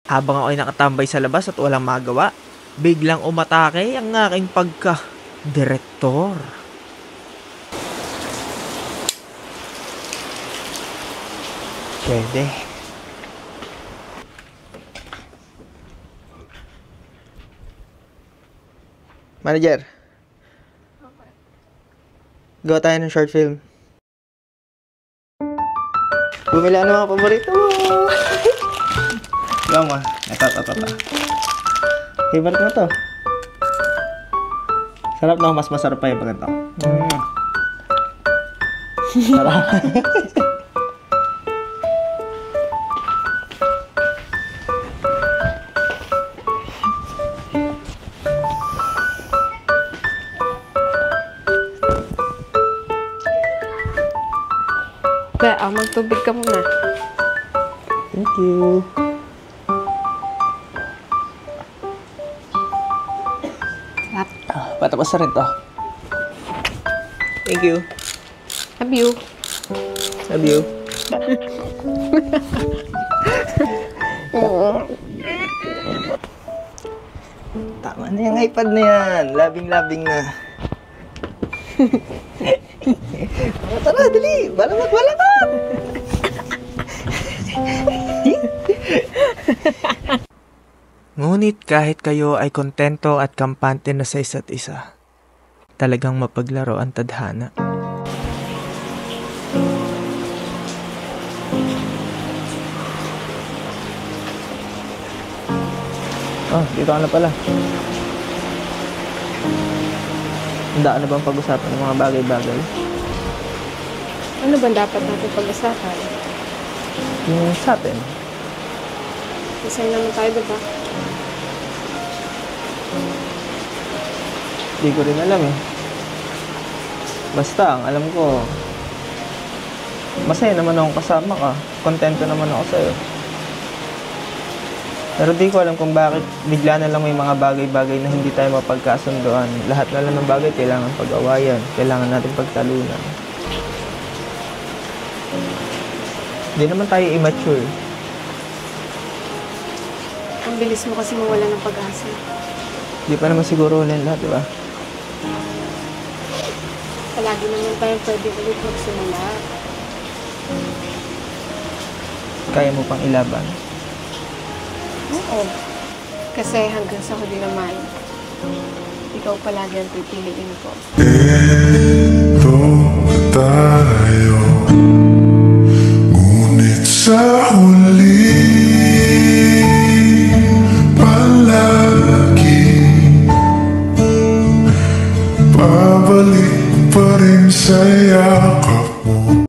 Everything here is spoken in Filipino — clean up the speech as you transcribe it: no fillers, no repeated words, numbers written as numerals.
Habang ako'y nakatambay sa labas at walang magawa, biglang umatake ang aking pagka-direktor. Pwede. Manager. Gawa tayo ng short film. Bumila ng mga paborito mo. Gawa mo. Ito. Favorite mo to. Sarap na, mas masarap pa yung pag ito. Sarap. Magtubig ka muna. Thank you. Sarap. Patapos na rin to. Thank you. Love you. Love you. Tama na yung iPad na yan. Labing-labing na. Tara, dali! Balamat! Ngunit kahit kayo ay kontento at kampante na sa isa't isa, talagang mapaglaro ang tadhana. Oh, dito ka na pala. Handa ka na bang pag-usapan ng mga bagay-bagay? Ano ba dapat natin pag-usapan? Yung sa atin. Isang naman tayo, diba? Di ko rin alam eh. Basta, ang alam ko, masaya naman akong kasama ka. Kontento naman ako sa'yo. Pero di ko alam kung bakit bigla na lang may mga bagay-bagay na hindi tayo mapagkasunduan. Lahat na lang ng bagay kailangan pag-awayan. Kailangan natin pagtalunan. Hindi naman tayo immature. Ang bilis mo kasi mawala ng pag-asa. Di pa naman siguro ulit lahat, di ba? Palagi naman tayo pwede ulit magsimula. Kaya mo pang ilaban. Oo. Kasi hanggang sa huli naman, ikaw palagi ang pipiliin ko. Ito tayo, ngunit sa huli palagi pabalik pa rin sa'yo.